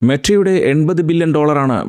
മെറ്റയുടെ $80 billion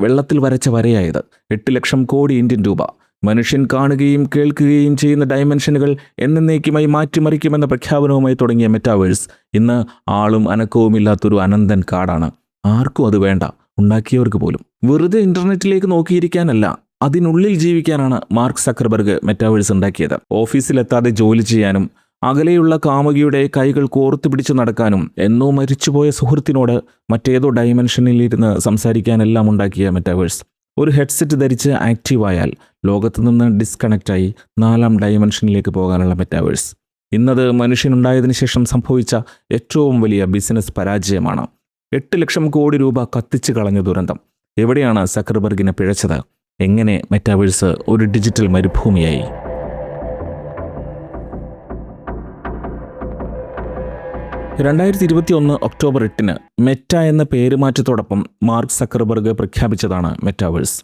വെള്ളത്തിൽ വരച്ച വരയായത്. 8 lakh crore Indian രൂപ. മനുഷ്യൻ കാണുകയും കേൾക്കുകയും ചെയ്യുന്ന ഡയമെൻഷനുകൾ എന്നേക്കുമായി മാറ്റിമറിക്കുമെന്ന പ്രഖ്യാപനവുമായി തുടങ്ങിയ മെറ്റാവേഴ്സ് ഇന്ന് ആളും അനക്കവുമില്ലാത്തൊരു അനന്തൻ കാടാണ്. ആർക്കും അത് വേണ്ട, ഉണ്ടാക്കിയവർക്ക് പോലും. വെറുതെ ഇന്റർനെറ്റിലേക്ക് നോക്കിയിരിക്കാനല്ല, അതിനുള്ളിൽ ജീവിക്കാനാണ് മാർക്ക് സക്കർബർഗ് മെറ്റാവേഴ്സ് ഉണ്ടാക്കിയത്. ഓഫീസിലെത്താതെ ജോലി ചെയ്യാനും അകലെയുള്ള കാമുകിയുടെ കൈകൾ കോർത്തു പിടിച്ചു നടക്കാനും എന്നോ മരിച്ചുപോയ സുഹൃത്തിനോട് മറ്റേതോ ഡയമെൻഷനിലിരുന്ന് സംസാരിക്കാനെല്ലാം ഉണ്ടാക്കിയ മെറ്റാവേഴ്സ്. ഒരു ഹെഡ്സെറ്റ് ധരിച്ച് ആക്റ്റീവായാൽ ലോകത്തു നിന്ന് ഡിസ്കണക്റ്റായി 4ാം ഡയമെൻഷനിലേക്ക് പോകാനുള്ള മെറ്റാവേഴ്സ്. ഇന്നത് മനുഷ്യനുണ്ടായതിനു ശേഷം സംഭവിച്ച ഏറ്റവും വലിയ ബിസിനസ് പരാജയമാണ്. 8 ലക്ഷം കോടി രൂപ കത്തിച്ചു കളഞ്ഞ ദുരന്തം. എവിടെയാണ് സക്കർബർഗിനെ പിഴച്ചത്? എങ്ങനെ മെറ്റാവേഴ്സ് ഒരു ഡിജിറ്റൽ മരുഭൂമിയായി? ഒക്ടോബർ 8 മെറ്റ എന്ന പേരുമാറ്റത്തോടൊപ്പം മാർക്ക് സക്കർബർഗ് പ്രഖ്യാപിച്ചതാണ് മെറ്റാവേഴ്സ്.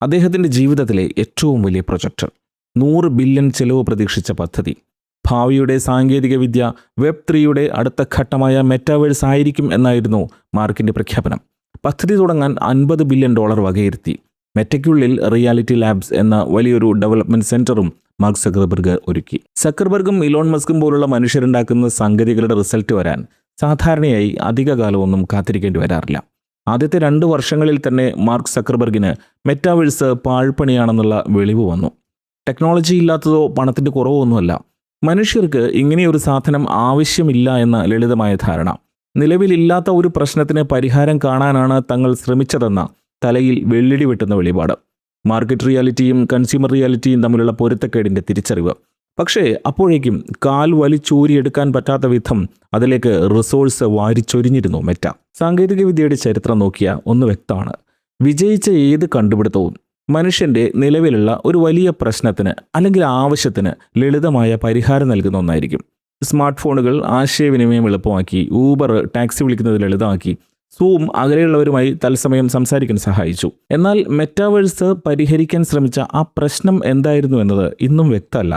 അദ്ദേഹത്തിൻ്റെ ജീവിതത്തിലെ ഏറ്റവും വലിയ പ്രൊജക്ട്. 100 ബില്യൺ ചെലവ് പ്രതീക്ഷിച്ച പദ്ധതി. ഭാവിയുടെ സാങ്കേതിക വിദ്യ വെബ് 3യുടെ അടുത്ത ഘട്ടമായ മെറ്റാവേഴ്സ് ആയിരിക്കും എന്നായിരുന്നു മാർക്കിൻ്റെ പ്രഖ്യാപനം. പദ്ധതി തുടങ്ങാൻ $50 ബില്യൺ വകയിരുത്തി. മെറ്റയ്ക്കുള്ളിൽ റിയാലിറ്റി ലാബ്സ് എന്ന വലിയൊരു ഡെവലപ്മെൻറ്റ് സെൻറ്ററും മാർക്ക് സക്കർബർഗ് ഒരുക്കി. സക്കർബർഗും ഇലോൺ മസ്കും പോലുള്ള മനുഷ്യരുണ്ടാക്കുന്ന സംഗതികളുടെ റിസൾട്ട് വരാൻ സാധാരണയായി അധിക കാലമൊന്നും കാത്തിരിക്കേണ്ടി വരാറില്ല. ആദ്യത്തെ 2 വർഷങ്ങളിൽ തന്നെ മാർക്ക് സക്കർബർഗിന് മെറ്റാവേഴ്സ് പാഴ്പണിയാണെന്നുള്ള വെളിവ് വന്നു. ടെക്നോളജി ഇല്ലാത്തതോ പണത്തിൻ്റെ കുറവോ ഒന്നുമല്ല. മനുഷ്യർക്ക് ഇങ്ങനെയൊരു സാധനം ആവശ്യമില്ല എന്ന ലളിതമായ ധാരണ. നിലവിലില്ലാത്ത ഒരു പ്രശ്നത്തിന് പരിഹാരം കാണാനാണ് തങ്ങൾ ശ്രമിച്ചതെന്ന തലയിൽ വെള്ളിടി വെട്ടുന്ന വെളിപാട്. മാർക്കറ്റ് റിയാലിറ്റിയും കൺസ്യൂമർ റിയാലിറ്റിയും തമ്മിലുള്ള പൊരുത്തക്കേടിൻ്റെ തിരിച്ചറിവ്. പക്ഷേ അപ്പോഴേക്കും കാൽ വലിച്ചൂരിയെടുക്കാൻ പറ്റാത്ത വിധം അതിലേക്ക് റിസോഴ്സ് വാരിച്ചൊരിഞ്ഞിരുന്നു മെറ്റ. സാങ്കേതികവിദ്യയുടെ ചരിത്രം നോക്കിയാൽ ഒന്ന് വ്യക്തമാണ്. വിജയിച്ച ഏത് കണ്ടുപിടുത്തവും മനുഷ്യൻ്റെ നിലവിലുള്ള ഒരു വലിയ പ്രശ്നത്തിന് അല്ലെങ്കിൽ ആവശ്യത്തിന് ലളിതമായ പരിഹാരം നൽകുന്ന ഒന്നായിരിക്കും. സ്മാർട്ട് ഫോണുകൾ ആശയവിനിമയം എളുപ്പമാക്കി, ഊബർ ടാക്സി വിളിക്കുന്നത് ലളിതമാക്കി, സൂം അകലെയുള്ളവരുമായി തത്സമയം സംസാരിക്കാൻ സഹായിച്ചു. എന്നാൽ മെറ്റാവേഴ്സ് പരിഹരിക്കാൻ ശ്രമിച്ച ആ പ്രശ്നം എന്തായിരുന്നു എന്നത് ഇന്നും വ്യക്തമല്ല.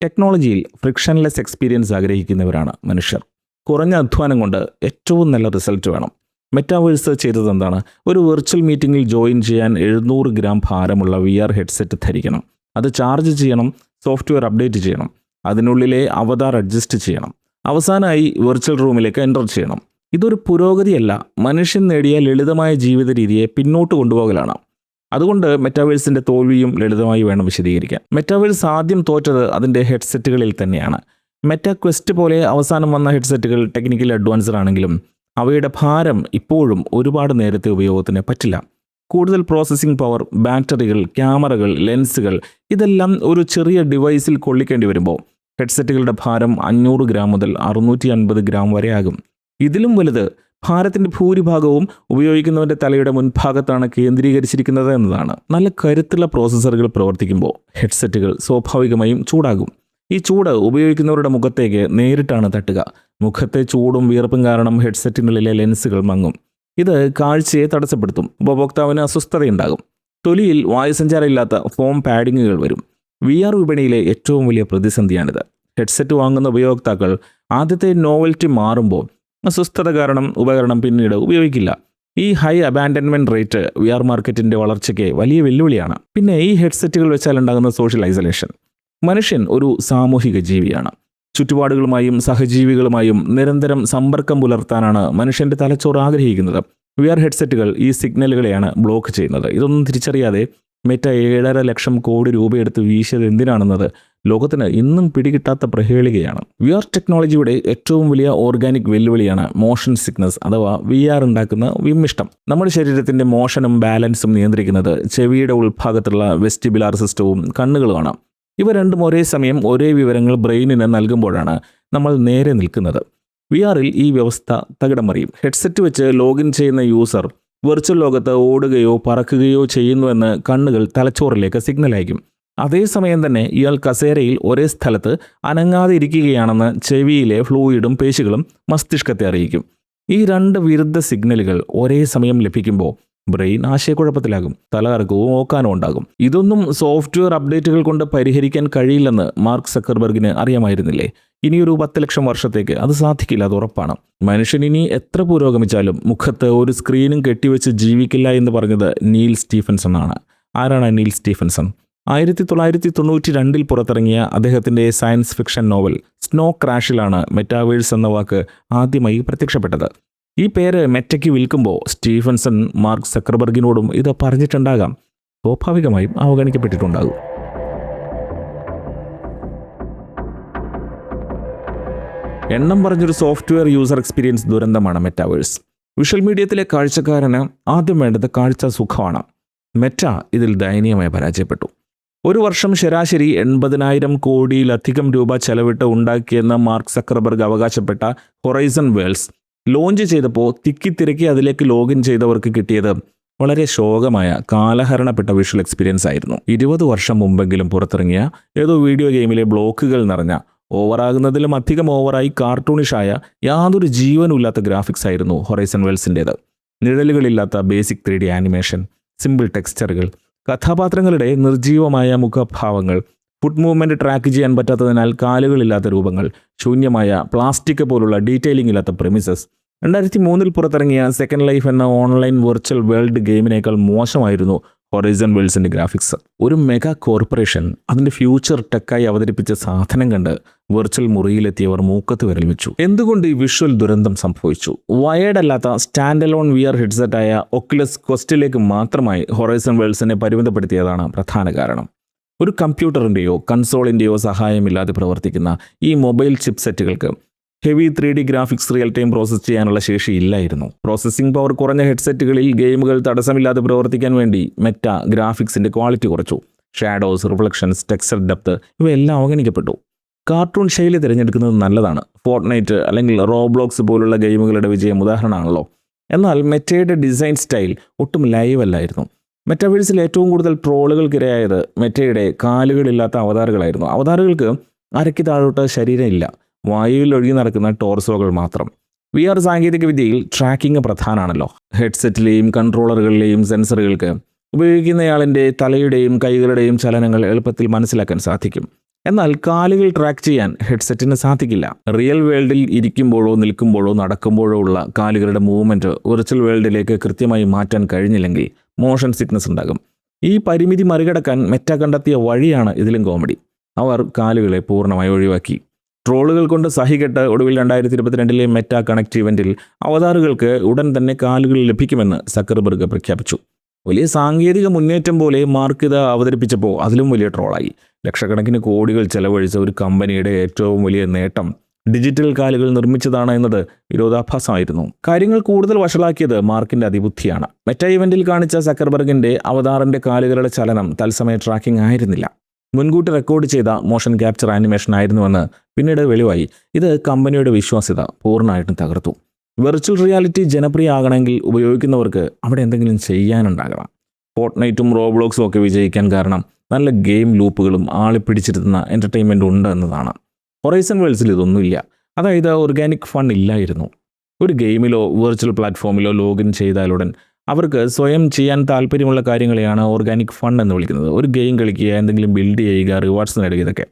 ടെക്നോളജിയിൽ ഫ്രിക്ഷൻലെസ് എക്സ്പീരിയൻസ് ആഗ്രഹിക്കുന്നവരാണ് മനുഷ്യർ. കുറഞ്ഞ അധ്വാനം കൊണ്ട് ഏറ്റവും നല്ല റിസൾട്ട് വേണം. മെറ്റാവേഴ്സ് ചെയ്തത് എന്താണ്? ഒരു വെർച്വൽ മീറ്റിങ്ങിൽ ജോയിൻ ചെയ്യാൻ 700 ഗ്രാം ഭാരമുള്ള VR ഹെഡ്സെറ്റ് ധരിക്കണം. അത് ചാർജ് ചെയ്യണം, സോഫ്റ്റ്വെയർ അപ്ഡേറ്റ് ചെയ്യണം, അതിനുള്ളിലെ അവതാർ അഡ്ജസ്റ്റ് ചെയ്യണം, അവസാനമായി വെർച്വൽ റൂമിലേക്ക് എൻ്റർ ചെയ്യണം. ഇതൊരു പുരോഗതിയല്ല, മനുഷ്യൻ നേടിയ ലളിതമായ ജീവിത രീതിയെ പിന്നോട്ട് കൊണ്ടുപോകലാണ്. അതുകൊണ്ട് മെറ്റാവേഴ്സിൻ്റെ തോൽവിയും ലളിതമായി വേണം വിശദീകരിക്കാൻ. മെറ്റാവേഴ്സ് ആദ്യം തോറ്റത് അതിൻ്റെ ഹെഡ്സെറ്റുകളിൽ തന്നെയാണ്. മെറ്റ ക്വസ്റ്റ് പോലെ അവസാനം വന്ന ഹെഡ്സെറ്റുകൾ ടെക്നിക്കലി അഡ്വാൻസ്ഡ് ആണെങ്കിലും അവയുടെ ഭാരം ഇപ്പോഴും ഒരുപാട് നേരത്തെ ഉപയോഗത്തിന് പറ്റില്ല. കൂടുതൽ പ്രോസസ്സിംഗ് പവർ, ബാറ്ററികൾ, ക്യാമറകൾ, ലെൻസുകൾ ഇതെല്ലാം ഒരു ചെറിയ ഡിവൈസിൽ കൊള്ളിക്കേണ്ടി വരുമ്പോൾ ഹെഡ്സെറ്റുകളുടെ ഭാരം 500 ഗ്രാം മുതൽ 650 ഗ്രാം വരെ ആകും. ഇതിലും വലുത്, ഭാരത്തിൻ്റെ ഭൂരിഭാഗവും ഉപയോഗിക്കുന്നവൻ്റെ തലയുടെ മുൻഭാഗത്താണ് കേന്ദ്രീകരിച്ചിരിക്കുന്നത് എന്നതാണ്. നല്ല കരുത്തുള്ള പ്രോസസ്സറുകൾ പ്രവർത്തിക്കുമ്പോൾ ഹെഡ്സെറ്റുകൾ സ്വാഭാവികമായും ചൂടാകും. ഈ ചൂട് ഉപയോഗിക്കുന്നവരുടെ മുഖത്തേക്ക് നേരിട്ടാണ് തട്ടുക. മുഖത്തെ ചൂടും വിയർപ്പും കാരണം ഹെഡ്സെറ്റിനുള്ളിലെ ലെൻസുകൾ മങ്ങും. ഇത് കാഴ്ചയെ തടസ്സപ്പെടുത്തും. ഉപഭോക്താവിന് അസ്വസ്ഥതയുണ്ടാകും. തൊലിയിൽ വായുസഞ്ചാരമില്ലാത്ത ഫോം പാഡിങ്ങുകൾ വരും. VR വിപണിയിലെ ഏറ്റവും വലിയ പ്രതിസന്ധിയാണിത്. ഹെഡ്സെറ്റ് വാങ്ങുന്ന ഉപയോക്താക്കൾ ആദ്യത്തെ നോവൽറ്റി മാറുമ്പോൾ അസ്വസ്ഥത കാരണം ഉപകരണം പിന്നീട് ഉപയോഗിക്കില്ല. ഈ ഹൈ അബാൻഡൻമെൻറ്റ് റേറ്റ് VR മാർക്കറ്റിൻ്റെ വളർച്ചയ്ക്ക് വലിയ വെല്ലുവിളിയാണ്. പിന്നെ ഈ ഹെഡ്സെറ്റുകൾ വെച്ചാലുണ്ടാകുന്ന സോഷ്യൽ ഐസൊലേഷൻ. മനുഷ്യൻ ഒരു സാമൂഹിക ജീവിയാണ്. ചുറ്റുപാടുകളുമായും സഹജീവികളുമായും നിരന്തരം സമ്പർക്കം പുലർത്താനാണ് മനുഷ്യൻ്റെ തലച്ചോറ് ആഗ്രഹിക്കുന്നത്. VR ഹെഡ്സെറ്റുകൾ ഈ സിഗ്നലുകളെയാണ് ബ്ലോക്ക് ചെയ്യുന്നത്. ഇതൊന്നും തിരിച്ചറിയാതെ മെറ്റ 7.5 ലക്ഷം കോടി രൂപയെടുത്ത് വീശിയത് എന്തിനാണെന്നത് ലോകത്തിന് ഇന്നും പിടികിട്ടാത്ത പ്രഹേളികയാണ്. VR ടെക്നോളജിയുടെ ഏറ്റവും വലിയ ഓർഗാനിക് വെല്ലുവിളിയാണ് മോഷൻ സിക്നസ് അഥവാ VR ഉണ്ടാക്കുന്ന വിമ്മിഷ്ടം. നമ്മുടെ ശരീരത്തിൻ്റെ മോഷനും ബാലൻസും നിയന്ത്രിക്കുന്നത് ചെവിയുടെ ഉൾഭാഗത്തുള്ള വെസ്റ്റിബുലാർ സിസ്റ്റവും കണ്ണുകളുമാണ്. ഇവ രണ്ടും ഒരേ സമയം ഒരേ വിവരങ്ങൾ ബ്രെയിനിന് നൽകുമ്പോഴാണ് നമ്മൾ നേരെ നിൽക്കുന്നത്. VRൽ ഈ വ്യവസ്ഥ തകിടം മറിയും. ഹെഡ്സെറ്റ് വെച്ച് ലോഗിൻ ചെയ്യുന്ന യൂസർ വെർച്വൽ ലോകത്ത് ഓടുകയോ പറക്കുകയോ ചെയ്യുന്നുവെന്ന് കണ്ണുകൾ തലച്ചോറിലേക്ക് സിഗ്നൽ അയക്കും. അതേസമയം തന്നെ ഇയാൾ കസേരയിൽ ഒരേ സ്ഥലത്ത് അനങ്ങാതെ ഇരിക്കുകയാണെന്ന് ചെവിയിലെ ഫ്ലൂയിഡും പേശികളും മസ്തിഷ്കത്തെ അറിയിക്കും. ഈ 2 വിരുദ്ധ സിഗ്നലുകൾ ഒരേ സമയം ലഭിക്കുമ്പോൾ ബ്രെയിൻ ആശയക്കുഴപ്പത്തിലാകും, തലകറക്കവും ഓക്കാനും ഉണ്ടാകും. ഇതൊന്നും സോഫ്റ്റ്വെയർ അപ്ഡേറ്റുകൾ കൊണ്ട് പരിഹരിക്കാൻ കഴിയില്ലെന്ന് മാർക്ക് സക്കർബർഗിന് അറിയാമായിരുന്നില്ലേ? ഇനിയൊരു 10 ലക്ഷം വർഷത്തേക്ക് അത് സാധിക്കില്ല, അത് ഉറപ്പാണ്. മനുഷ്യൻ ഇനി എത്ര പുരോഗമിച്ചാലും മുഖത്ത് ഒരു സ്ക്രീനും കെട്ടിവെച്ച് ജീവിക്കില്ല എന്ന് പറഞ്ഞത് നീൽ സ്റ്റീഫൻസൺ ആണ്. ആരാണ് നീൽ സ്റ്റീഫൻസൺ? 1992 പുറത്തിറങ്ങിയ അദ്ദേഹത്തിൻ്റെ സയൻസ് ഫിക്ഷൻ നോവൽ സ്നോ ക്രാഷിലാണ് മെറ്റാവേഴ്സ് എന്ന വാക്ക് ആദ്യമായി പ്രത്യക്ഷപ്പെട്ടത്. ഈ പേര് മെറ്റയ്ക്ക് വിൽക്കുമ്പോൾ സ്റ്റീഫൻസൺ മാർക്ക് സക്കർബർഗിനോടും ഇത് പറഞ്ഞിട്ടുണ്ടാകാം. സ്വാഭാവികമായും അവഗണിക്കപ്പെട്ടിട്ടുണ്ടാകും. എണ്ണം പറഞ്ഞൊരു സോഫ്റ്റ്വെയർ യൂസർ എക്സ്പീരിയൻസ് ദുരന്തമാണ് മെറ്റാവേഴ്സ്. വിഷ്വൽ മീഡിയത്തിലെ കാഴ്ചക്കാരന് ആദ്യം വേണ്ടത് കാഴ്ച സുഖമാണ്. മെറ്റ ഇതിൽ ദയനീയമായി പരാജയപ്പെട്ടു. ഒരു വർഷം ശരാശരി 80,000 കോടിയിലധികം രൂപ ചെലവിട്ട് ഉണ്ടാക്കിയെന്ന് മാർക്ക് സക്കർബർഗ് അവകാശപ്പെട്ട ഹൊറൈസൺ വേൾഡ്സ് ലോഞ്ച് ചെയ്തപ്പോൾ തിക്കിത്തിരക്കി അതിലേക്ക് ലോഗിൻ ചെയ്തവർക്ക് കിട്ടിയത് വളരെ ശോകമായ കാലഹരണപ്പെട്ട വിഷ്വൽ എക്സ്പീരിയൻസ് ആയിരുന്നു. 20 വർഷം മുമ്പെങ്കിലും പുറത്തിറങ്ങിയ ഏതോ വീഡിയോ ഗെയിമിലെ ബ്ലോക്കുകൾ നിറഞ്ഞ, ഓവറാകുന്നതിലും അധികം ഓവറായി കാർട്ടൂണിഷായ, യാതൊരു ജീവനുമില്ലാത്ത ഗ്രാഫിക്സ് ആയിരുന്നു ഹൊറൈസൺ വേൾഡ്സിൻ്റേത്. നിഴലുകളില്ലാത്ത ബേസിക് 3D ആനിമേഷൻ, സിമ്പിൾ ടെക്സ്ചറുകൾ, കഥാപാത്രങ്ങളുടെ നിർജീവമായ മുഖഭാവങ്ങൾ, ഫുട് മൂവ്മെൻറ്റ് ട്രാക്ക് ചെയ്യാൻ പറ്റാത്തതിനാൽ കാലുകളില്ലാത്ത രൂപങ്ങൾ, ശൂന്യമായ പ്ലാസ്റ്റിക് പോലുള്ള ഡീറ്റെയിലിംഗ് ഇല്ലാത്ത പ്രെമിസസ്. 2003 പുറത്തിറങ്ങിയ സെക്കൻഡ് ലൈഫ് എന്ന ഓൺലൈൻ വെർച്വൽ വേൾഡ് ഗെയിമിനേക്കാൾ മോശമായിരുന്നു ഹൊറൈസൺ വേൾഡ്സിൻ്റെ ഗ്രാഫിക്സ്. ഒരു മെഗാ കോർപ്പറേഷൻ അതിൻ്റെ ഫ്യൂച്ചർ ടെക്കായി അവതരിപ്പിച്ച സാധനം കണ്ട് വെർച്വൽ മുറിയിലെത്തിയവർ മൂക്കത്ത് വിരൽ വെച്ചു. എന്തുകൊണ്ട് ഈ വിഷ്വൽ ദുരന്തം സംഭവിച്ചു? വയേർഡ് അല്ലാത്ത സ്റ്റാൻഡ് അലോൺ VR ഹെഡ്സെറ്റായ ഒക്കുലസ് ക്വസ്റ്റിലേക്ക് മാത്രമായി ഹൊറൈസൺ വേൾഡ്സിനെ പരിമിതപ്പെടുത്തിയതാണ് പ്രധാന കാരണം. ഒരു കമ്പ്യൂട്ടറിൻ്റെയോ കൺസോളിൻ്റെയോ സഹായമില്ലാതെ പ്രവർത്തിക്കുന്ന ഈ മൊബൈൽ ചിപ്സെറ്റുകൾക്ക് heavy 3D graphics real time process ചെയ്യാനുള്ള ശേഷി ഇല്ലായിരുന്നു. പ്രോസസ്സിംഗ് പവർ കുറഞ്ഞ ഹെഡ്സെറ്റുകളിൽ ഗെയിമുകൾ തടസ്സമില്ലാതെ പ്രവർത്തിക്കാൻ വേണ്ടി മെറ്റ ഗ്രാഫിക്സിൻ്റെ ക്വാളിറ്റി കുറച്ചു. ഷാഡോസ്, റിഫ്ലക്ഷൻസ്, ടെക്സ്ചർ ഡെപ്ത് ഇവയെല്ലാം അവഗണിക്കപ്പെട്ടു. കാർട്ടൂൺ ശൈലി തിരഞ്ഞെടുക്കുന്നത് നല്ലതാണ്. ഫോർട്ട്നൈറ്റ് അല്ലെങ്കിൽ റോബ്ലോക്സ് പോലുള്ള ഗെയിമുകളുടെ വിജയം ഉദാഹരണമാണല്ലോ. എന്നാൽ മെറ്റയുടെ ഡിസൈൻ സ്റ്റൈൽ ഒട്ടും ലൈവ് അല്ലായിരുന്നു. മെറ്റാവേഴ്സിൽ ഏറ്റവും കൂടുതൽ ട്രോളുകൾക്കിരയായത് മെറ്റയുടെ കാലുകളില്ലാത്ത അവതാറുകളായിരുന്നു. അവതാറുകൾക്ക് അരയ്ക്ക് താഴോട്ട് ശരീരമില്ല, വായുവിൽ ഒഴുകി നടക്കുന്ന ടോർസോകൾ മാത്രം. VR സാങ്കേതികവിദ്യയിൽ ട്രാക്കിംഗ് പ്രധാനമാണല്ലോ. ഹെഡ്സെറ്റിലെയും കൺട്രോളറുകളിലെയും സെൻസറുകൾക്ക് ഉപയോഗിക്കുന്നയാളിൻ്റെ തലയുടെയും കൈകളുടെയും ചലനങ്ങൾ എളുപ്പത്തിൽ മനസ്സിലാക്കാൻ സാധിക്കും. എന്നാൽ കാലുകൾ ട്രാക്ക് ചെയ്യാൻ ഹെഡ്സെറ്റിന് സാധിക്കില്ല. റിയൽ വേൾഡിൽ ഇരിക്കുമ്പോഴോ നിൽക്കുമ്പോഴോ നടക്കുമ്പോഴോ ഉള്ള കാലുകളുടെ മൂവ്മെൻറ്റ് വെർച്വൽ വേൾഡിലേക്ക് കൃത്യമായി മാറ്റാൻ കഴിഞ്ഞില്ലെങ്കിൽ മോഷൻ സിക്നസ് ഉണ്ടാകും. ഈ പരിമിതി മറികടക്കാൻ മെറ്റ കണ്ടെത്തിയ വഴിയാണ് ഇതിലും കോമഡി. അവർ കാലുകളെ പൂർണ്ണമായി ഒഴിവാക്കി. ട്രോളുകൾ കൊണ്ട് സഹികെട്ട് ഒടുവിൽ 2022 മെറ്റ കണക്റ്റ് ഇവൻറ്റിൽ അവതാറുകൾക്ക് ഉടൻ തന്നെ കാലുകൾ ലഭിക്കുമെന്ന് സക്കർബർഗ് പ്രഖ്യാപിച്ചു. വലിയ സാങ്കേതിക മുന്നേറ്റം പോലെ മാർക്ക് ഇത് അവതരിപ്പിച്ചപ്പോൾ അതിലും വലിയ ട്രോളായി. ലക്ഷക്കണക്കിന് കോടികൾ ചെലവഴിച്ച ഒരു കമ്പനിയുടെ ഏറ്റവും വലിയ നേട്ടം ഡിജിറ്റൽ കാലുകൾ നിർമ്മിച്ചതാണ് എന്നത് വിരോധാഭാസമായിരുന്നു. കാര്യങ്ങൾ കൂടുതൽ വഷളാക്കിയത് മാർക്കിൻ്റെ അതിബുദ്ധിയാണ്. മെറ്റ ഇവൻറ്റിൽ കാണിച്ച സക്കർബർഗിൻ്റെ അവതാറിൻ്റെ കാലുകളുടെ ചലനം തത്സമയ ട്രാക്കിംഗ് ആയിരുന്നില്ല, മുൻകൂട്ടി റെക്കോർഡ് ചെയ്ത മോഷൻ ക്യാപ്ചർ ആനിമേഷൻ ആയിരുന്നുവെന്ന് പിന്നീട് വെളിവായി. ഇത് കമ്പനിയുടെ വിശ്വാസ്യത പൂർണ്ണമായിട്ടും തകർത്തു. വെർച്വൽ റിയാലിറ്റി ജനപ്രിയമാകണമെങ്കിൽ ഉപയോഗിക്കുന്നവർക്ക് അവിടെ എന്തെങ്കിലും ചെയ്യാനുണ്ടാകണം. ഫോർട്ട്നൈറ്റും റോബ്ലോക്സും ഒക്കെ വിജയിക്കാൻ കാരണം നല്ല ഗെയിം ലൂപ്പുകളും ആളിപ്പിടിച്ചിരുന്ന എൻ്റർടൈൻമെൻറ്റും ഉണ്ട് എന്നതാണ്. ഹൊറൈസൺ വേൾഡ്സിൽ ഇതൊന്നുമില്ല. അതായത് ഓർഗാനിക് ഫണ്ട് ഇല്ലായിരുന്നു. ഒരു ഗെയിമിലോ വെർച്വൽ പ്ലാറ്റ്ഫോമിലോ ലോഗിൻ ചെയ്താലുടൻ അവർക്ക് സ്വയം ചെയ്യാൻ താല്പര്യമുള്ള കാര്യങ്ങളെയാണ് ഓർഗാനിക് ഫണ്ട് എന്ന് വിളിക്കുന്നത്. ഒരു ഗെയിം കളിക്കുക, എന്തെങ്കിലും ബിൽഡ് ചെയ്യുക, റിവാർഡ്സ് നേടുക, ഇതൊക്കെ.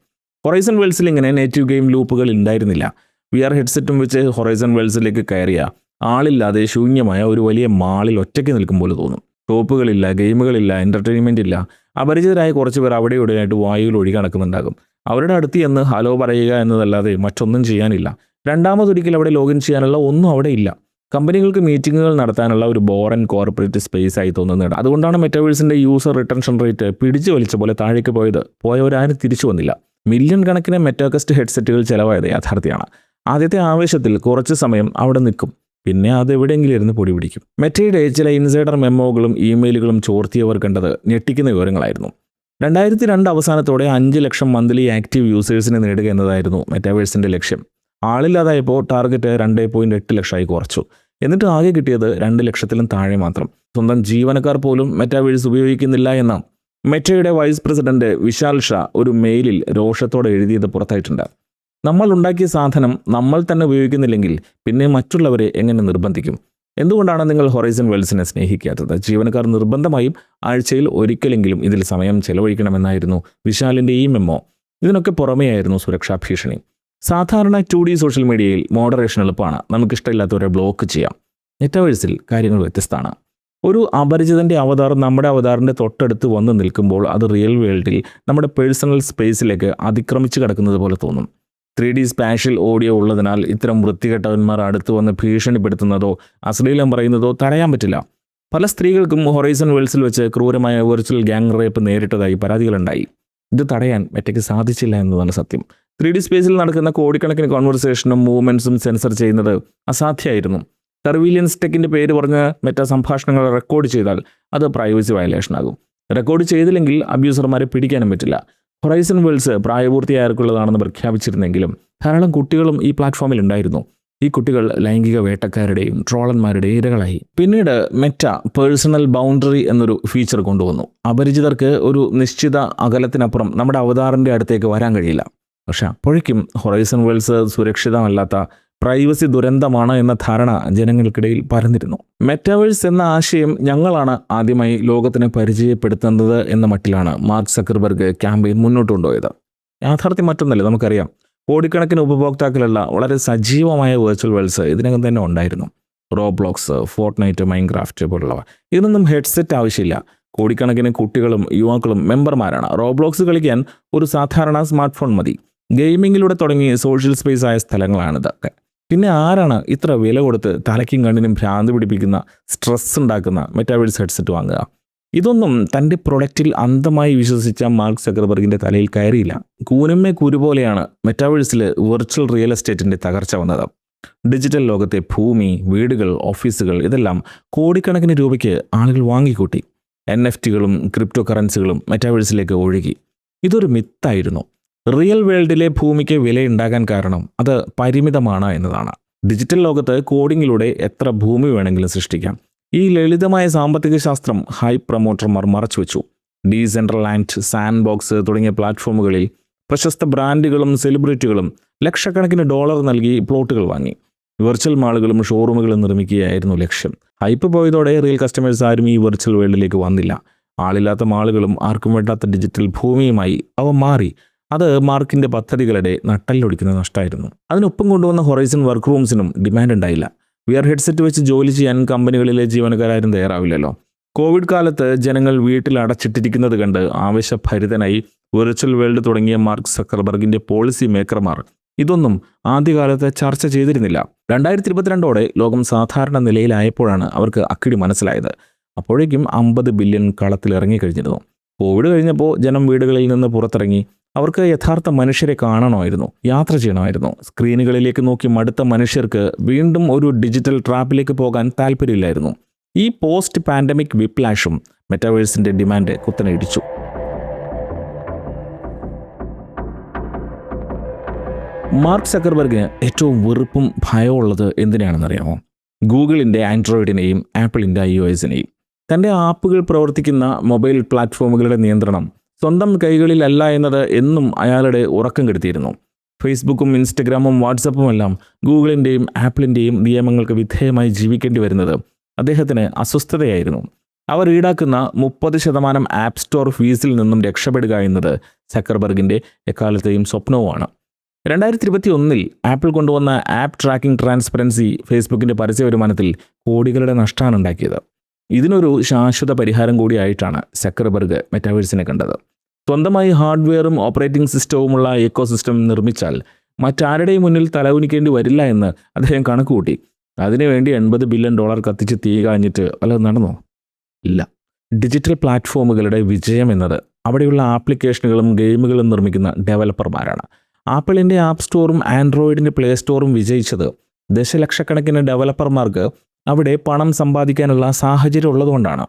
ഹൊറൈസൺ വേൾഡ്സിൽ ഇങ്ങനെ നേറ്റീവ് ഗെയിം ലൂപ്പുകൾ ഉണ്ടായിരുന്നില്ല. VR ഹെഡ്സെറ്റും വെച്ച് ഹൊറൈസൺ വേൾഡ്സിലേക്ക് കയറിയ ആളില്ലാതെ ശൂന്യമായ ഒരു വലിയ മാളിൽ ഒറ്റയ്ക്ക് നിൽക്കും പോലെ തോന്നും. ഷോപ്പുകളില്ല, ഗെയിമുകളില്ല, എൻ്റർടൈൻമെൻ്റ് ഇല്ല. അപരിചിതരായ കുറച്ച് പേർ അവിടെ ഇവിടെയായിട്ട് വായുവിൽ ഒഴുകി നടക്കുന്നുണ്ടാകും. അവരുടെ അടുത്ത് ചെന്ന് ഹലോ പറയുക എന്നതല്ലാതെ മറ്റൊന്നും ചെയ്യാനില്ല. രണ്ടാമതൊരിക്കൽ അവിടെ ലോഗിൻ ചെയ്യാനുള്ള ഒന്നും അവിടെ ഇല്ല. കമ്പനികൾക്ക് മീറ്റിങ്ങുകൾ നടത്താനുള്ള ഒരു ബോറൻ കോർപ്പറേറ്റ് സ്പേസ് ആയി തോന്നുന്നത്. അതുകൊണ്ടാണ് മെറ്റാവേഴ്സിൻ്റെ യൂസർ റിട്ടൻഷൻ റേറ്റ് പിടിച്ചു വലിച്ച പോലെ താഴേക്ക് പോയവരാരും തിരിച്ചു വന്നില്ല. മില്യൺ കണക്കിന് മെറ്റാക്വസ്റ്റ് ഹെഡ്സെറ്റുകൾ ചിലവായത് യാഥാർത്ഥ്യമാണ്. ആദ്യത്തെ ആവേശത്തിൽ കുറച്ച് സമയം അവിടെ നിൽക്കും, പിന്നെ അത് എവിടെയെങ്കിലും ഇരുന്ന് പൊടി പിടിക്കും. മെറ്റയുടെ ചില ഇൻസൈഡർ മെമ്മോകളും ഇമെയിലുകളും ചോർത്തിയവർ കണ്ടത് ഞെട്ടിക്കുന്ന വിവരങ്ങളായിരുന്നു. 2002 അവസാനത്തോടെ 5 ലക്ഷം മന്ത്ലി ആക്റ്റീവ് യൂസേഴ്സിനെ നേടുക എന്നതായിരുന്നു മെറ്റാവേഴ്സിൻ്റെ ലക്ഷ്യം. ആളില്ലാതായപ്പോൾ ടാർഗറ്റ് 2.8 ലക്ഷമായി കുറച്ചു. എന്നിട്ട് ആകെ കിട്ടിയത് 2 ലക്ഷത്തിലും താഴെ മാത്രം. സ്വന്തം ജീവനക്കാർ പോലും മെറ്റാവേഴ്സ് ഉപയോഗിക്കുന്നില്ല എന്ന മെറ്റയുടെ വൈസ് പ്രസിഡന്റ് വിശാൽ ഷാ ഒരു മെയിലിൽ രോഷത്തോടെ എഴുതിയത് പുറത്തായിട്ടുണ്ട്. നമ്മൾ ഉണ്ടാക്കിയ സാധനം നമ്മൾ തന്നെ ഉപയോഗിക്കുന്നില്ലെങ്കിൽ പിന്നെ മറ്റുള്ളവരെ എങ്ങനെ നിർബന്ധിക്കും? എന്തുകൊണ്ടാണ് നിങ്ങൾ ഹൊറൈസൺ വേൾഡ്സിനെ സ്നേഹിക്കാത്തത്? ജീവനക്കാർ നിർബന്ധമായും ആഴ്ചയിൽ ഒരിക്കലെങ്കിലും ഇതിൽ സമയം ചെലവഴിക്കണമെന്നായിരുന്നു വിശാലിൻ്റെ ഈ മെമ്മോ. ഇതിനൊക്കെ പുറമെയായിരുന്നു സുരക്ഷാ ഭീഷണി. സാധാരണ 2D സോഷ്യൽ മീഡിയയിൽ മോഡറേഷൻ എളുപ്പമാണ്. നമുക്കിഷ്ടമില്ലാത്തവരെ ബ്ലോക്ക് ചെയ്യാം. മെറ്റാവേഴ്സിൽ കാര്യങ്ങൾ വ്യത്യസ്തമാണ്. ഒരു അപരിചിതൻ്റെ അവതാർ നമ്മുടെ അവതാറിൻ്റെ തൊട്ടടുത്ത് വന്ന് നിൽക്കുമ്പോൾ അത് റിയൽ വേൾഡിൽ നമ്മുടെ പേഴ്സണൽ സ്പേസിലേക്ക് അതിക്രമിച്ച് കിടക്കുന്നത് പോലെ തോന്നും. 3D സ്പാഷ്യൽ ഓഡിയോ ഉള്ളതിനാൽ ഇത്തരം വൃത്തികെട്ടവന്മാർ അടുത്ത് വന്ന് ഭീഷണിപ്പെടുത്തുന്നതോ അശ്ലീലം പറയുന്നതോ തടയാൻ പറ്റില്ല. പല സ്ത്രീകൾക്കും ഹൊറൈസൺ വേൾഡ്സിൽ വെച്ച് ക്രൂരമായ വെർച്വൽ ഗ്യാങ് റേപ്പ് നേരിട്ടതായി പരാതികളുണ്ടായി. ഇത് തടയാൻ മെറ്റയ്ക്ക് സാധിച്ചില്ല എന്നതാണ് സത്യം. 3D സ്പേസിൽ നടക്കുന്ന കോടിക്കണക്കിന് കോൺവെർസേഷനും മൂവ്മെൻറ്റ്സും സെൻസർ ചെയ്യുന്നത് അസാധ്യമായിരുന്നു. സർവീലിയൻസ് ടെക്കിൻ്റെ പേര് പറഞ്ഞ് മെറ്റ സംഭാഷണങ്ങൾ റെക്കോർഡ് ചെയ്താൽ അത് പ്രൈവസി വയലേഷൻ ആകും. റെക്കോർഡ് ചെയ്തില്ലെങ്കിൽ അബ്യൂസർമാരെ പിടിക്കാനും പറ്റില്ല. ഹൊറൈസൺ വേൾഡ്സ് പ്രായപൂർത്തിയായവർക്കുള്ളതാണെന്ന് പ്രഖ്യാപിച്ചിരുന്നെങ്കിലും ധാരാളം കുട്ടികളും ഈ പ്ലാറ്റ്ഫോമിൽ ഉണ്ടായിരുന്നു. ഈ കുട്ടികൾ ലൈംഗിക വേട്ടക്കാരുടെയും ട്രോളന്മാരുടെയും ഇരകളായി. പിന്നീട് മെറ്റ പേഴ്സണൽ ബൗണ്ടറി എന്നൊരു ഫീച്ചർ കൊണ്ടുവന്നു. അപരിചിതർക്ക് ഒരു നിശ്ചിത അകലത്തിനപ്പുറം നമ്മുടെ അവതാറിൻ്റെ അടുത്തേക്ക് വരാൻ കഴിയില്ല. പക്ഷെ അപ്പോഴേക്കും ഹൊറൈസൺ വേൾഡ്സ് സുരക്ഷിതമല്ലാത്ത പ്രൈവസി ദുരന്തമാണ് എന്ന ധാരണ ജനങ്ങൾക്കിടയിൽ പരന്നിരുന്നു. മെറ്റാവേഴ്സ് എന്ന ആശയം ഞങ്ങളാണ് ആദ്യമായി ലോകത്തിന് പരിചയപ്പെടുത്തുന്നത് എന്ന മട്ടിലാണ് മാർക്ക് സക്കർബർഗ് ക്യാമ്പയിൻ മുന്നോട്ട് കൊണ്ടുപോയത്. യാഥാർത്ഥ്യം മറ്റൊന്നല്ല, നമുക്കറിയാം. കോടിക്കണക്കിന് ഉപഭോക്താക്കളുള്ള വളരെ സജീവമായ വെർച്വൽ വേൾഡ്സ് ഇതിനകം തന്നെ ഉണ്ടായിരുന്നു. റോബ്ലോക്സ്, ഫോർട്ട്നൈറ്റ്, മൈൻക്രാഫ്റ്റ് പോലുള്ളവ. ഇതിനൊന്നും ഹെഡ്സെറ്റ് ആവശ്യമില്ല. കോടിക്കണക്കിന് കുട്ടികളും യുവാക്കളും മെമ്പർമാരാണ്. റോബ്ലോക്സ് കളിക്കാൻ ഒരു സാധാരണ സ്മാർട്ട് ഫോൺ മതി. ഗെയിമിങ്ങിലൂടെ തുടങ്ങി സോഷ്യൽ സ്പേസ് ആയ സ്ഥലങ്ങളാണിതൊക്കെ. പിന്നെ ആരാണ് ഇത്ര വില കൊടുത്ത് തലയ്ക്കും കണ്ണിനും ഭ്രാന്ത് പിടിപ്പിക്കുന്ന, സ്ട്രെസ് ഉണ്ടാക്കുന്ന മെറ്റാവേഴ്സ് ഹെഡ്സെറ്റ് വാങ്ങുക? ഇതൊന്നും തൻ്റെ പ്രൊഡക്റ്റിൽ അന്ധമായി വിശ്വസിച്ച മാർക്ക് സക്കർബർഗിൻ്റെ തലയിൽ കയറിയില്ല. കൂനമ്മേ കുരു പോലെയാണ് മെറ്റാവേഴ്സിൽ വെർച്വൽ റിയൽ എസ്റ്റേറ്റിൻ്റെ തകർച്ച വന്നത്. ഡിജിറ്റൽ ലോകത്തെ ഭൂമി, വീടുകൾ, ഓഫീസുകൾ ഇതെല്ലാം കോടിക്കണക്കിന് രൂപയ്ക്ക് ആളുകൾ വാങ്ങിക്കൂട്ടി. NFTകളും ക്രിപ്റ്റോ കറൻസികളും മെറ്റാവേഴ്സിലേക്ക് ഒഴുകി. ഇതൊരു മിത്തായിരുന്നു. റിയൽ വേൾഡിലെ ഭൂമിക്ക് വിലയുണ്ടാകാൻ കാരണം അത് പരിമിതമാണ് എന്നതാണ്. ഡിജിറ്റൽ ലോകത്ത് കോഡിങ്ങിലൂടെ എത്ര ഭൂമി വേണമെങ്കിലും സൃഷ്ടിക്കാം. ഈ ലളിതമായ സാമ്പത്തിക ശാസ്ത്രം ഹൈ പ്രൊമോട്ടർമാർ മറച്ചുവെച്ചു. ഡീസെൻട്രലാൻഡ്, സാൻഡ് ബോക്സ് തുടങ്ങിയ പ്ലാറ്റ്ഫോമുകളിൽ പ്രശസ്ത ബ്രാൻഡുകളും സെലിബ്രിറ്റികളും ലക്ഷക്കണക്കിന് ഡോളർ നൽകി പ്ലോട്ടുകൾ വാങ്ങി. വെർച്വൽ മാളുകളും ഷോറൂമുകളും നിർമ്മിക്കുകയായിരുന്നു ലക്ഷ്യം. ഹൈപ്പ് പോയതോടെ റിയൽ കസ്റ്റമേഴ്സ് ആരും ഈ വെർച്വൽ വേൾഡിലേക്ക് വന്നില്ല. ആളില്ലാത്ത മാളുകളും ആർക്കും വേണ്ടാത്ത ഡിജിറ്റൽ ഭൂമിയുമായി അവ മാറി. അത് മാർക്കിൻ്റെ പദ്ധതികളുടെ നട്ടല്ലൊടിക്കുന്ന നഷ്ടമായിരുന്നു. അതിനൊപ്പം കൊണ്ടുവന്ന ഹൊറൈസൺ വർക്ക് റൂംസിനും ഡിമാൻഡ് ഉണ്ടായില്ല. VR ഹെഡ്സെറ്റ് വെച്ച് ജോലി ചെയ്യാൻ കമ്പനികളിലെ ജീവനക്കാരും തയ്യാറാവില്ലല്ലോ. കോവിഡ് കാലത്ത് ജനങ്ങൾ വീട്ടിൽ അടച്ചിട്ടിരിക്കുന്നത് കണ്ട് ആവേശഭരിതനായി വെർച്വൽ വേൾഡ് തുടങ്ങിയ മാർക്ക് സക്കർബർഗിൻ്റെ പോളിസി മേക്കർമാർ ഇതൊന്നും ആദ്യകാലത്ത് ചർച്ച ചെയ്തിരുന്നില്ല. 2022ഓടെ ലോകം സാധാരണ നിലയിലായപ്പോഴാണ് അവർക്ക് അക്കിടി മനസ്സിലായത്. അപ്പോഴേക്കും 50 ബില്യൺ കളത്തിലിറങ്ങിക്കഴിഞ്ഞിരുന്നു. കോവിഡ് കഴിഞ്ഞപ്പോൾ ജനം വീടുകളിൽ നിന്ന് പുറത്തിറങ്ങി. അവർക്ക് യഥാർത്ഥ മനുഷ്യരെ കാണണമായിരുന്നു, യാത്ര ചെയ്യണമായിരുന്നു. സ്ക്രീനുകളിലേക്ക് നോക്കി മടുത്ത മനുഷ്യർക്ക് വീണ്ടും ഒരു ഡിജിറ്റൽ ട്രാപ്പിലേക്ക് പോകാൻ താല്പര്യമില്ലായിരുന്നു. ഈ പോസ്റ്റ് പാൻഡമിക് വിപ്ലാഷും മെറ്റാവേഴ്സിൻ്റെ ഡിമാൻഡ് കുത്തനെ ഇടിച്ചു. മാർക്ക് സക്കർബർഗിന് ഏറ്റവും വെറുപ്പും ഭയവും ഉള്ളത് എന്തിനാണെന്നറിയാമോ? ഗൂഗിളിൻ്റെ ആൻഡ്രോയിഡിനെയും ആപ്പിളിൻ്റെ iOSനെയും. തൻ്റെ ആപ്പുകൾ പ്രവർത്തിക്കുന്ന മൊബൈൽ പ്ലാറ്റ്ഫോമുകളുടെ നിയന്ത്രണം സ്വന്തം കൈകളിലല്ല എന്നത് എന്നും അയാളുടെ ഉറക്കം കെടുത്തിയിരുന്നു. ഫേസ്ബുക്കും ഇൻസ്റ്റഗ്രാമും വാട്സപ്പും എല്ലാം ഗൂഗിളിൻ്റെയും ആപ്പിളിൻ്റെയും നിയമങ്ങൾക്ക് വിധേയമായി ജീവിക്കേണ്ടി വരുന്നത് അദ്ദേഹത്തിന് അസ്വസ്ഥതയായിരുന്നു. അവർ ഈടാക്കുന്ന 30% ആപ്പ് സ്റ്റോർ ഫീസിൽ നിന്നും രക്ഷപ്പെടുക എന്നത് സക്കർബർഗിൻ്റെ എക്കാലത്തെയും സ്വപ്നവുമാണ്. 2021 ആപ്പിൾ കൊണ്ടുവന്ന ആപ്പ് ട്രാക്കിംഗ് ട്രാൻസ്പെറൻസി ഫേസ്ബുക്കിൻ്റെ പരസ്യ വരുമാനത്തിൽ കോടികളുടെ നഷ്ടമാണ് ഉണ്ടാക്കിയത്. ഇതിനൊരു ശാശ്വത പരിഹാരം കൂടിയായിട്ടാണ് സക്കർബർഗ് മെറ്റാവേഴ്സിനെ കണ്ടത്. സ്വന്തമായി ഹാർഡ്വെയറും ഓപ്പറേറ്റിംഗ് സിസ്റ്റവുമുള്ള എക്കോസിസ്റ്റം നിർമ്മിച്ചാൽ മറ്റാരുടെയും മുന്നിൽ തലകുനിക്കേണ്ടി വരില്ല എന്ന് അദ്ദേഹം കണക്കുകൂട്ടി. അതിനുവേണ്ടി $80 ബില്യൺ കത്തിച്ച് തീ കാഞ്ഞിട്ട് വല്ലതും നടന്നോ? ഇല്ല. ഡിജിറ്റൽ പ്ലാറ്റ്ഫോമുകളുടെ വിജയം എന്നത് അവിടെയുള്ള ആപ്ലിക്കേഷനുകളും ഗെയിമുകളും നിർമ്മിക്കുന്ന ഡെവലപ്പർമാരാണ്. ആപ്പിളിൻ്റെ ആപ്പ് സ്റ്റോറും ആൻഡ്രോയിഡിൻ്റെ പ്ലേ സ്റ്റോറും വിജയിച്ചത് ദശലക്ഷക്കണക്കിന് ഡെവലപ്പർമാർക്ക് അവിടെ പണം സമ്പാദിക്കാനുള്ള സാഹചര്യം ഉള്ളതുകൊണ്ടാണ്.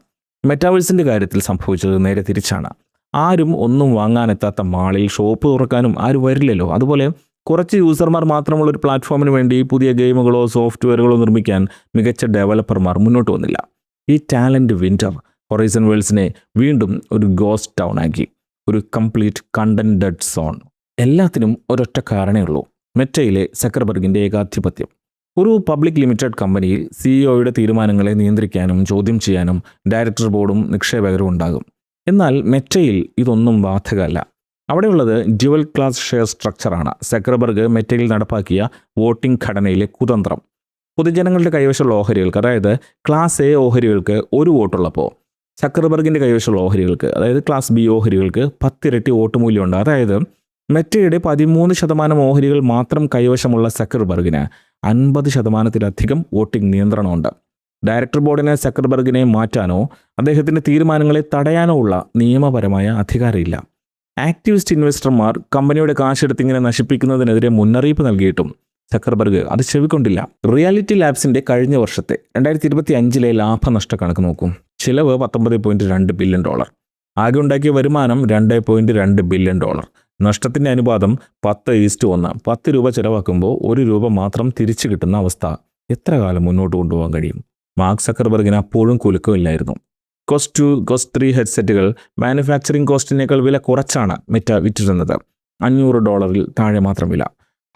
മെറ്റാവേഴ്സിൻ്റെ കാര്യത്തിൽ സംഭവിച്ചത് നേരെ തിരിച്ചാണ്. ആരും ഒന്നും വാങ്ങാനെത്താത്ത മാളിൽ ഷോപ്പ് തുറക്കാനും ആരും വരില്ലല്ലോ. അതുപോലെ കുറച്ച് യൂസർമാർ മാത്രമുള്ള ഒരു പ്ലാറ്റ്ഫോമിന് വേണ്ടി പുതിയ ഗെയിമുകളോ സോഫ്റ്റ്വെയറുകളോ നിർമ്മിക്കാൻ മികച്ച ഡെവലപ്പർമാർ മുന്നോട്ട് വന്നില്ല. ഈ ടാലൻറ്റ് വിൻറ്റർ ഹൊറൈസൺ വേൾഡ്സിനെ വീണ്ടും ഒരു ഗോസ്റ്റ് ടൗൺ ആക്കി, ഒരു കംപ്ലീറ്റ് കണ്ടന്റ് ഡെഡ് സോൺ. എല്ലാത്തിനും ഒരൊറ്റ കാരണമേ ഉള്ളൂ: മെറ്റയിലെ സക്കർബർഗിൻ്റെ ഏകാധിപത്യം. ഒരു പബ്ലിക് ലിമിറ്റഡ് കമ്പനിയിൽ സിഇഒയുടെ തീരുമാനങ്ങളെ നിയന്ത്രിക്കാനും ചോദ്യം ചെയ്യാനും ഡയറക്ടർ ബോർഡും നിക്ഷേപകരും ഉണ്ടാകും. എന്നാൽ മെറ്റയിൽ ഇതൊന്നും ബാധകമല്ല. അവിടെയുള്ളത് ഡ്യുവൽ ക്ലാസ് ഷെയർ സ്ട്രക്ചറാണ്. സക്കർബർഗ് മെറ്റയിൽ നടപ്പാക്കിയ വോട്ടിംഗ് ഘടനയിലെ കുതന്ത്രം. പൊതുജനങ്ങളുടെ കൈവശമുള്ള ഓഹരികൾക്ക്, അതായത് ക്ലാസ് എ ഓഹരികൾക്ക് 1 വോട്ടുള്ളപ്പോൾ സക്കർബർഗിൻ്റെ കൈവശമുള്ള ഓഹരികൾക്ക്, അതായത് ക്ലാസ് ബി ഓഹരികൾക്ക് 10 ഇരട്ടി വോട്ട് മൂല്യമുണ്ട്. അതായത് മെറ്റയുടെ 13% ഓഹരികൾ മാത്രം കൈവശമുള്ള സക്കർബർഗിന് 50%-ലധികം വോട്ടിംഗ് നിയന്ത്രണമുണ്ട്. ഡയറക്ടർ ബോർഡിന് സക്കർബർഗിനെ മാറ്റാനോ അദ്ദേഹത്തിൻ്റെ തീരുമാനങ്ങളെ തടയാനോ ഉള്ള നിയമപരമായ അധികാരമില്ല. ആക്ടിവിസ്റ്റ് ഇൻവെസ്റ്റർമാർ കമ്പനിയുടെ കാശെടുത്തിങ്ങനെ നശിപ്പിക്കുന്നതിനെതിരെ മുന്നറിയിപ്പ് നൽകിയിട്ടും സക്കർബർഗ് അത് ചെവിക്കൊണ്ടില്ല. റിയാലിറ്റി ലാബ്സിൻ്റെ കഴിഞ്ഞ വർഷത്തെ 2025 ലാഭനഷ്ട കണക്ക് നോക്കും. ചിലവ് $19.2 ബില്യൺ, ആകെ ഉണ്ടാക്കിയ വരുമാനം $2.2 ബില്യൺ. നഷ്ടത്തിൻ്റെ അനുപാതം 10:1. 10 രൂപ ചിലവാക്കുമ്പോൾ 1 രൂപ മാത്രം തിരിച്ചു കിട്ടുന്ന അവസ്ഥ എത്ര കാലം മുന്നോട്ട് കൊണ്ടുപോകാൻ കഴിയും? മാർക്ക് സക്കർബർഗിന് അപ്പോഴും കുലുക്കമില്ലായിരുന്നു. കോസ്റ്റ് 2, കോസ്റ്റ് 3 ഹെഡ്സെറ്റുകൾ മാനുഫാക്ചറിംഗ് കോസ്റ്റിനേക്കാൾ വില കുറച്ചാണ് മെറ്റ വിറ്റിരുന്നത്. $500 താഴെ മാത്രം വില.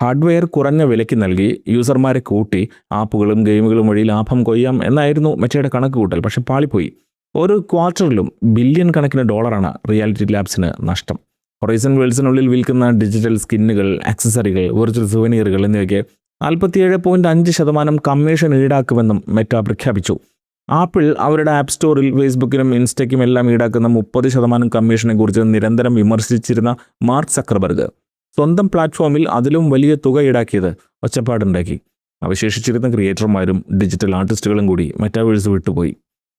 ഹാർഡ്വെയർ കുറഞ്ഞ വിലയ്ക്ക് നൽകി യൂസർമാരെ കൂട്ടി ആപ്പുകളും ഗെയിമുകളും വഴി ലാഭം കൊയ്യാം എന്നായിരുന്നു മെറ്റയുടെ കണക്ക് കൂട്ടൽ. പക്ഷെ പാളിപ്പോയി. ഓരോ ക്വാർട്ടറിലും ബില്യൺ കണക്കിന് ഡോളറാണ് റിയാലിറ്റി ലാബ്സിന് നഷ്ടം. ഹൊറൈസൺ വേൾഡ്സിനുള്ളിൽ വിൽക്കുന്ന ഡിജിറ്റൽ സ്കിന്നുകൾ, ആക്സസറികൾ, വെർച്വൽ സുവനീറുകൾ എന്നിവയ്ക്ക് 47.5% കമ്മീഷൻ ഈടാക്കുമെന്നും മെറ്റ പ്രഖ്യാപിച്ചു. ആപ്പിൾ അവരുടെ ആപ്പ് സ്റ്റോറിൽ ഫേസ്ബുക്കിനും ഇൻസ്റ്റയ്ക്കും എല്ലാം ഈടാക്കുന്ന 30% കമ്മീഷനെ കുറിച്ച് നിരന്തരം വിമർശിച്ചിരുന്ന മാർക്ക് സക്കർബർഗ് സ്വന്തം പ്ലാറ്റ്ഫോമിൽ അതിലും വലിയ തുക ഈടാക്കിയത് ഒച്ചപ്പാടുണ്ടാക്കി. അവശേഷിച്ചിരുന്ന ക്രിയേറ്റർമാരും ഡിജിറ്റൽ ആർട്ടിസ്റ്റുകളും കൂടി മെറ്റാവേഴ്സ് വിട്ടുപോയി.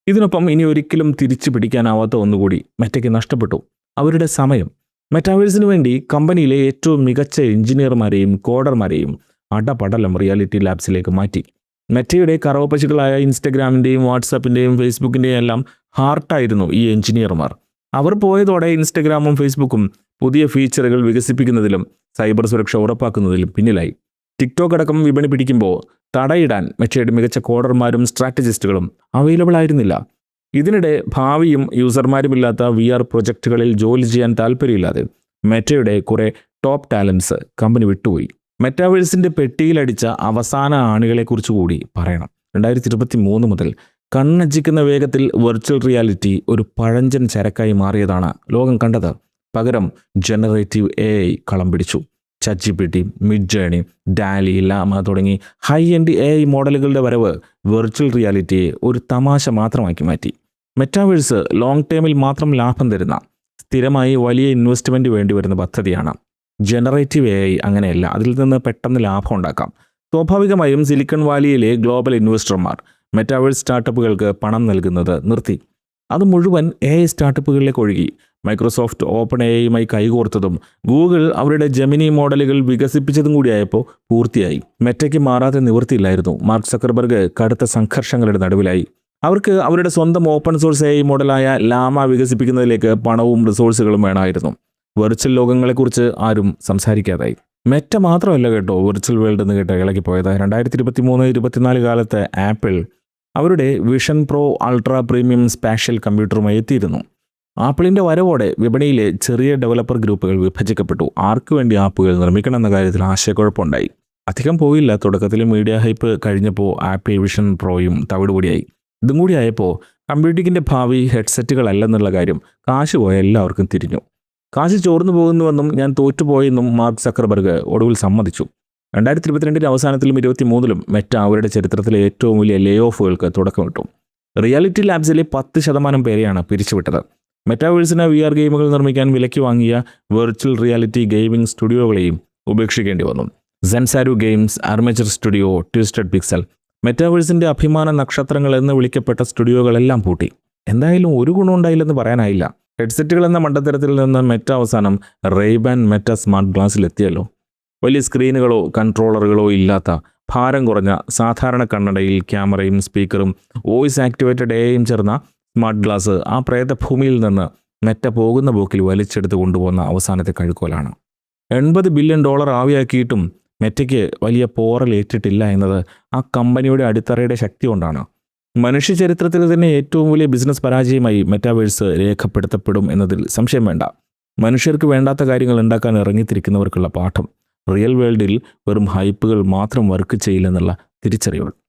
ഇതിനൊപ്പം ഇനി ഒരിക്കലും തിരിച്ചു പിടിക്കാനാവാത്ത ഒന്നുകൂടി മെറ്റയ്ക്ക് നഷ്ടപ്പെട്ടു: അവരുടെ സമയം. മെറ്റാവേഴ്സിന് വേണ്ടി കമ്പനിയിലെ ഏറ്റവും മികച്ച എഞ്ചിനീയർമാരെയും കോഡർമാരെയും അടപടലം റിയാലിറ്റി ലാബ്സിലേക്ക് മാറ്റി. മെറ്റയുടെ കറവപ്പശുക്കളായ ഇൻസ്റ്റഗ്രാമിൻ്റെയും വാട്സാപ്പിൻ്റെയും ഫേസ്ബുക്കിൻ്റെയും എല്ലാം ഹാർട്ടായിരുന്നു ഈ എഞ്ചിനീയർമാർ. അവർ പോയതോടെ ഇൻസ്റ്റഗ്രാമും ഫേസ്ബുക്കും പുതിയ ഫീച്ചറുകൾ വികസിപ്പിക്കുന്നതിലും സൈബർ സുരക്ഷ ഉറപ്പാക്കുന്നതിലും പിന്നിലായി. ടിക്ടോക്ക് അടക്കം വിപണി പിടിക്കുമ്പോൾ തടയിടാൻ മെറ്റയുടെ മികച്ച കോഡർമാരും സ്ട്രാറ്റജിസ്റ്റുകളും അവൈലബിൾ ആയിരുന്നില്ല. ഇതിനിടെ ഭാവിയും യൂസർമാരുമില്ലാത്ത VR പ്രൊജക്റ്റുകളിൽ ജോലി ചെയ്യാൻ താല്പര്യമില്ലാതെ മെറ്റയുടെ കുറേ ടോപ്പ് ടാലൻസ് കമ്പനി വിട്ടുപോയി. മെറ്റാവേഴ്സിൻ്റെ പെട്ടിയിലടിച്ച അവസാന ആണികളെക്കുറിച്ച് കൂടി പറയണം. 2023 മുതൽ കണ്ണഞ്ചിക്കുന്ന വേഗത്തിൽ വെർച്വൽ റിയാലിറ്റി ഒരു പഴഞ്ചൻ ചരക്കായി മാറിയതാണ് ലോകം കണ്ടത്. പകരം ജനറേറ്റീവ് AI കളം പിടിച്ചു. ChatGPT, മിഡ്ജേണി, ഡാലി, ലാമ തുടങ്ങി ഹൈ എൻഡ് AI മോഡലുകളുടെ വരവ് വെർച്വൽ റിയാലിറ്റിയെ ഒരു തമാശ മാത്രമാക്കി മാറ്റി. മെറ്റാവേഴ്സ് ലോങ് ടേമിൽ മാത്രം ലാഭം തരുന്ന, സ്ഥിരമായി വലിയ ഇൻവെസ്റ്റ്മെൻറ്റ് വേണ്ടി വരുന്ന പദ്ധതിയാണ്. ജനറേറ്റീവ് AI അങ്ങനെയല്ല. അതിൽ നിന്ന് പെട്ടെന്ന് ലാഭം ഉണ്ടാക്കാം. സ്വാഭാവികമായും സിലിക്കൺ വാലിയിലെ ഗ്ലോബൽ ഇൻവെസ്റ്റർമാർ മെറ്റാവേഴ്സ് സ്റ്റാർട്ടപ്പുകൾക്ക് പണം നൽകുന്നത് നിർത്തി. അത് മുഴുവൻ AI സ്റ്റാർട്ടപ്പുകളിലേക്ക് ഒഴുകി. മൈക്രോസോഫ്റ്റ് ഓപ്പൺ AIയുമായി കൈകോർത്തതും ഗൂഗിൾ അവരുടെ ജെമിനി മോഡലുകൾ വികസിപ്പിച്ചതും കൂടിയായപ്പോൾ പൂർത്തിയായി. മെറ്റയ്ക്ക് മാറാതെ നിവൃത്തിയില്ലായിരുന്നു. മാർക്ക് സക്കർബർഗ് കടുത്ത സംഘർഷങ്ങളുടെ നടുവിലായി. അവർക്ക് അവരുടെ സ്വന്തം ഓപ്പൺ സോഴ്സ് AI മോഡലായ ലാമ വികസിപ്പിക്കുന്നതിലേക്ക് പണവും റിസോഴ്സുകളും വേണമായിരുന്നു. വെർച്വൽ ലോകങ്ങളെക്കുറിച്ച് ആരും സംസാരിക്കാതായി. മെറ്റ മാത്രമല്ല കേട്ടോ വെർച്വൽ വേൾഡ് എന്ന് കേട്ട് ഇളകിപ്പോയത്. 2023-24 കാലത്ത് ആപ്പിൾ അവരുടെ Vision Pro ultra premium spatial കമ്പ്യൂട്ടറുമായി എത്തിയിരുന്നു. ആപ്പിളിൻ്റെ വരവോടെ വിപണിയിലെ ചെറിയ ഡെവലപ്പർ ഗ്രൂപ്പുകൾ വിഭജിക്കപ്പെട്ടു. ആർക്ക് വേണ്ടി ആപ്പുകൾ നിർമ്മിക്കണം എന്ന കാര്യത്തിൽ ആശയക്കുഴപ്പമുണ്ടായി. അധികം പോയില്ല. തുടക്കത്തിൽ മീഡിയ ഹൈപ്പ് കഴിഞ്ഞപ്പോൾ ആപ്പിൾ വിഷൻ പ്രോയും തവിടുപൊടിയായി. ഇതും കൂടി ആയപ്പോൾ കമ്പ്യൂട്ടിങ്ങിൻ്റെ ഭാവി ഹെഡ്സെറ്റുകളല്ലെന്നുള്ള കാര്യം കാശ് പോയ എല്ലാവർക്കും തിരിഞ്ഞു. കാശ് ചോർന്നു പോകുന്നുവെന്നും ഞാൻ തോറ്റുപോയെന്നും മാർക്ക് സക്കർബർഗ് ഒടുവിൽ സമ്മതിച്ചു. 2022 അവസാനത്തിലും 2023 മെറ്റ അവരുടെ ചരിത്രത്തിലെ ഏറ്റവും വലിയ ലേ ഓഫുകൾക്ക് തുടക്കമിട്ടു. റിയാലിറ്റി ലാബ്സിലെ 10% പേരെയാണ് പിരിച്ചുവിട്ടത്. മെറ്റാവേഴ്സിന് VR ഗെയിമുകൾ നിർമ്മിക്കാൻ വിലയ്ക്ക് വാങ്ങിയ വെർച്വൽ റിയാലിറ്റി ഗെയിമിംഗ് സ്റ്റുഡിയോകളെയും ഉപേക്ഷിക്കേണ്ടി വന്നു. Sanzaru Games, Armature Studio, Twisted Pixel, മെറ്റാവേഴ്സിൻ്റെ അഭിമാന നക്ഷത്രങ്ങൾ എന്ന് വിളിക്കപ്പെട്ട സ്റ്റുഡിയോകളെല്ലാം പൂട്ടി. എന്തായാലും ഒരു ഗുണമുണ്ടായില്ലെന്ന് പറയാനായില്ല. ഹെഡ്സെറ്റുകൾ എന്ന മണ്ടത്തരത്തിൽ നിന്ന് മെറ്റ അവസാനം റെയ്ബാൻ മെറ്റ സ്മാർട്ട് ഗ്ലാസ്സിലെത്തിയല്ലോ. വലിയ സ്ക്രീനുകളോ കൺട്രോളറുകളോ ഇല്ലാത്ത ഭാരം കുറഞ്ഞ സാധാരണ കണ്ണടയിൽ ക്യാമറയും സ്പീക്കറും വോയിസ് ആക്ടിവേറ്റഡ് AIയും ചേർന്ന സ്മാർട്ട് ഗ്ലാസ് ആ പ്രേതഭൂമിയിൽ നിന്ന് മെറ്റ പോകുന്ന പോക്കിൽ വലിച്ചെടുത്ത് കൊണ്ടുപോകുന്ന അവസാനത്തെ കഴുക്കോലാണ്. $80 ബില്യൺ ആവിയാക്കിയിട്ടും മെറ്റയ്ക്ക് വലിയ പോറലേറ്റിട്ടില്ല എന്നത് ആ കമ്പനിയുടെ അടിത്തറയുടെ ശക്തി കൊണ്ടാണ്. മനുഷ്യ ചരിത്രത്തിൽ തന്നെ ഏറ്റവും വലിയ ബിസിനസ് പരാജയമായി മെറ്റാവേഴ്സ് രേഖപ്പെടുത്തപ്പെടും എന്നതിൽ സംശയം വേണ്ട. മനുഷ്യർക്ക് വേണ്ടാത്ത കാര്യങ്ങൾ ഉണ്ടാക്കാൻ ഇറങ്ങിത്തിരിക്കുന്നവർക്കുള്ള പാഠം. റിയൽ വേൾഡിൽ വെറും ഹൈപ്പുകൾ മാത്രം വർക്ക് ചെയ്യില്ലെന്നുള്ള തിരിച്ചറിവ്.